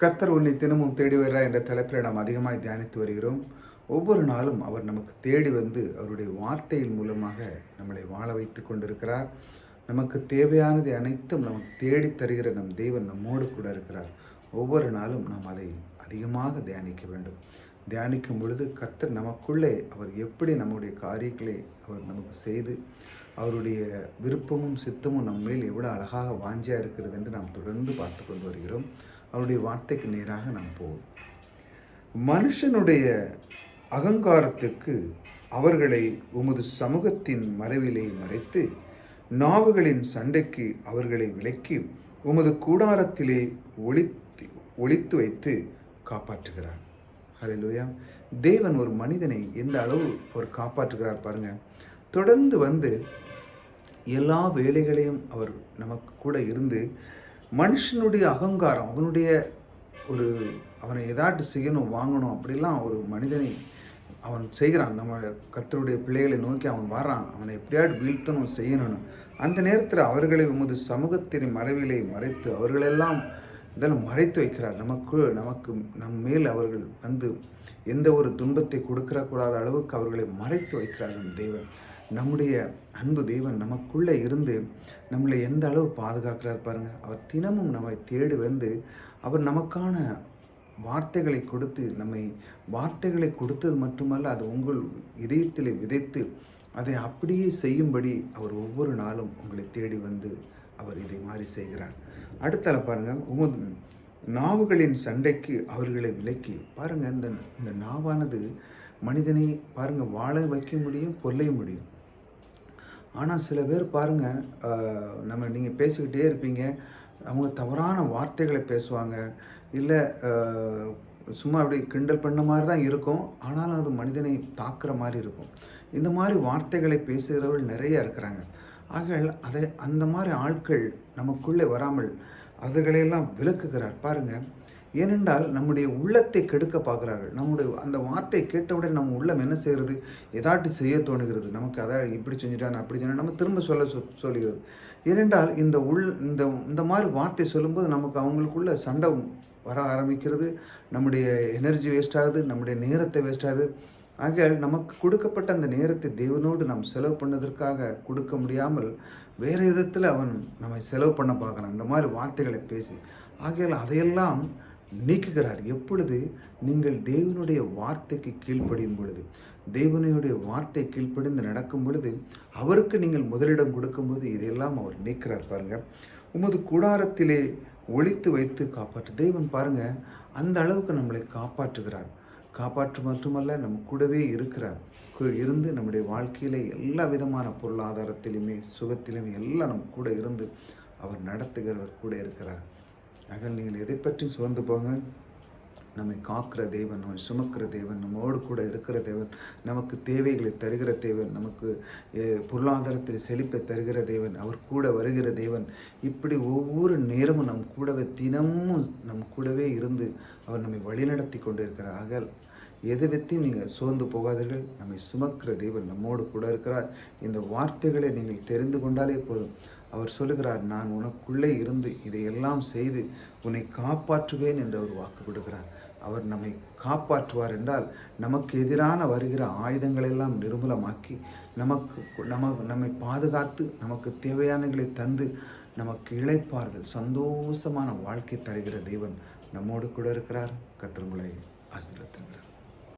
கர்த்தர் உன்னை தினமும் தேடி வருகிறார் என்ற தலைப்பில் நாம் அதிகமாக தியானித்து வருகிறோம். ஒவ்வொரு நாளும் அவர் நமக்கு தேடி வந்து அவருடைய வார்த்தையின் மூலமாக நம்மளை வாழ வைத்து கொண்டிருக்கிறார். நமக்கு தேவையானது அனைத்தும் நமக்கு தேடி தருகிற நம் தேவன் நம்மோடு கூட இருக்கிறார். ஒவ்வொரு நாளும் நாம் அதை அதிகமாக தியானிக்க வேண்டும். தியானிக்கும் பொழுது கர்த்தர் நமக்குள்ளே அவர் எப்படி நம்முடைய காரியங்களை அவர் நமக்கு செய்து அவருடைய விருப்பமும் சித்தமும் நம்ம மேல் எவ்வளோ அழகாக வாஞ்சியாக இருக்கிறது என்று நாம் தொடர்ந்து பார்த்து கொண்டு வருகிறோம். அவருடைய வார்த்தைக்கு நேராக நாம் போவோம். மனுஷனுடைய அகங்காரத்துக்கு அவர்களை உமது சமூகத்தின் மறைவிலே மறைத்து, நாவுகளின் சண்டைக்கு அவர்களை விலக்கி உமது கூடாரத்திலே ஒளித்து வைத்து காப்பாற்றுகிறார். ஹல்லேலூயா. தேவன் ஒரு மனிதனை எந்த அளவு அவர் காப்பாற்றுகிறார் பாருங்க. தொடர்ந்து வந்து எல்லா வேலைகளையும் அவர் நமக்கு கூட இருந்து, மனுஷனுடைய அகங்காரம் அவனை எதாட்டு செய்யணும் வாங்கணும் அப்படிலாம் ஒரு மனிதனை அவன் செய்கிறான். நம்ம கர்த்தருடைய பிள்ளைகளை நோக்கி அவன் வரான், அவனை எப்படியாவது வீழ்த்தணும் செய்யணும்னு. அந்த நேரத்தில் அவர்களை உமது சமூகத்தின் மறைவிலே மறைத்து அவர்களெல்லாம் இதெல்லாம் மறைத்து வைக்கிறார். நமக்கு நம் மேல் அவர்கள் வந்து எந்த ஒரு துன்பத்தை கொடுக்கக்கூடாத அளவுக்கு அவர்களை மறைத்து வைக்கிறார்கள் தேவன். நம்முடைய அன்பு தேவன் நமக்குள்ளே இருந்து நம்மளை எந்த அளவு பாதுகாக்கிறார் பாருங்கள். அவர் தினமும் நம்மை தேடி வந்து அவர் நமக்கான வார்த்தைகளை கொடுத்து, வார்த்தைகளை கொடுத்தது மட்டுமல்ல, அது உங்கள் இதயத்தில் விதைத்து அதை அப்படியே செய்யும்படி அவர் ஒவ்வொரு நாளும் உங்களை தேடி வந்து அவர் இதை மாதிரி செய்கிறார். அடுத்தால பாருங்கள், உமது நாவுகளின் சண்டைக்கு அவர்களை விலக்கி பாருங்கள். இந்த நாவானது மனிதனை பாருங்கள் வாழ வைக்க முடியும், கொல்ல முடியும். ஆனால் சில பேர் பாருங்கள், நீங்கள் பேசிக்கிட்டே இருப்பீங்க, அவங்க தவறான வார்த்தைகளை பேசுவாங்க, இல்லை சும்மா அப்படி கிண்டல் பண்ண மாதிரி தான் இருக்கும், ஆனாலும் அது மனிதனை தாக்குற மாதிரி இருக்கும். இந்த மாதிரி வார்த்தைகளை பேசுகிறவர்கள் நிறைய இருக்கிறாங்க. ஆக அந்த மாதிரி ஆட்கள் நமக்குள்ளே வராமல் அதுகளையெல்லாம் விலக்குகிறார் பாருங்கள். ஏனென்றால் நம்முடைய உள்ளத்தை கெடுக்க பார்க்குறார்கள். அந்த வார்த்தை கேட்டவுடன் நம்ம உள்ளம் என்ன செய்கிறது, ஏதாட்டு செய்ய தோணுகிறது. நமக்கு இப்படி செஞ்சுட்டான் அப்படி செஞ்சான் நம்ம திரும்ப சொல்லுகிறது. ஏனென்றால் இந்த மாதிரி வார்த்தை சொல்லும்போது நமக்கு அவங்களுக்குள்ள சண்டை வர ஆரம்பிக்கிறது. நம்முடைய எனர்ஜி வேஸ்ட் ஆகுது, நம்முடைய நேரத்தை வேஸ்ட் ஆகுது. ஆகையால் நமக்கு கொடுக்கப்பட்ட அந்த நேரத்தை தேவனோடு நாம் செலவு பண்ணதற்காக கொடுக்க முடியாமல் வேறு விதத்தில் அவன் நம்மை செலவு பண்ண பார்க்குறான், இந்த மாதிரி வார்த்தைகளை பேசி. ஆகையால் அதையெல்லாம் நீக்குகிறார். எப்பொழுது நீங்கள் தேவனுடைய வார்த்தைக்கு கீழ்ப்படியும் பொழுது, தேவனுடைய வார்த்தை கீழ்ப்படிந்து நடக்கும் பொழுது, அவருக்கு நீங்கள் முதலிடம் கொடுக்கும்போது இதையெல்லாம் அவர் நீக்கிறார் பாருங்கள். உமது கூடாரத்திலே ஒளித்து வைத்து காப்பாற்று. தேவன் பாருங்கள் அந்த அளவுக்கு நம்மளை காப்பாற்றுகிறார். காப்பாற்று மட்டுமல்ல, நம்ம கூடவே இருக்கிறார். இருந்து நம்முடைய வாழ்க்கையில் எல்லா விதமான பொருளாதாரத்திலுமே சுகத்திலுமே எல்லாம் நம்ம கூட இருந்து அவர் நடத்துகிறவர் கூட இருக்கிறார். ஆக நீங்கள் எதை பற்றியும் சுமந்து போங்க. நம்மை காக்கிற தேவன், நம்மை சுமக்கிற தேவன், நம்மோடு கூட இருக்கிற தேவன், நமக்கு தேவைகளை தருகிற தேவன், நமக்கு பொருளாதாரத்தில் செழிப்பை தருகிற தேவன், அவர் கூட வருகிற தேவன். இப்படி ஒவ்வொரு நேரமும் நம் கூடவே தினமும் நம் கூடவே இருந்து அவர் நம்மை வழிநடத்தி கொண்டு இருக்கிறார். ஆக எதை பற்றியும் நீங்கள் சோர்ந்து போகாதீர்கள். நம்மை சுமக்கிற தேவன் நம்மோடு கூட இருக்கிறார். இந்த வார்த்தைகளை நீங்கள் தெரிந்து கொண்டாலே போதும். அவர் சொல்லுகிறார், நான் உனக்குள்ளே இருந்து இதையெல்லாம் செய்து உன்னை காப்பாற்றுவேன் என்று அவர் வாக்கு கொடுக்கிறார். அவர் நம்மை காப்பாற்றுவார் என்றால் நமக்கு எதிரான வருகிற ஆயுதங்களெல்லாம் நிர்மூலமாக்கி நம்மை பாதுகாத்து நமக்கு தேவையானங்களை தந்து நமக்கு இளைப்பாறுதல் சந்தோஷமான வாழ்க்கை தருகிற தேவன் நம்மோடு கூட இருக்கிறார். கர்த்தர் உங்களை ஆசீர்வதிப்பார்.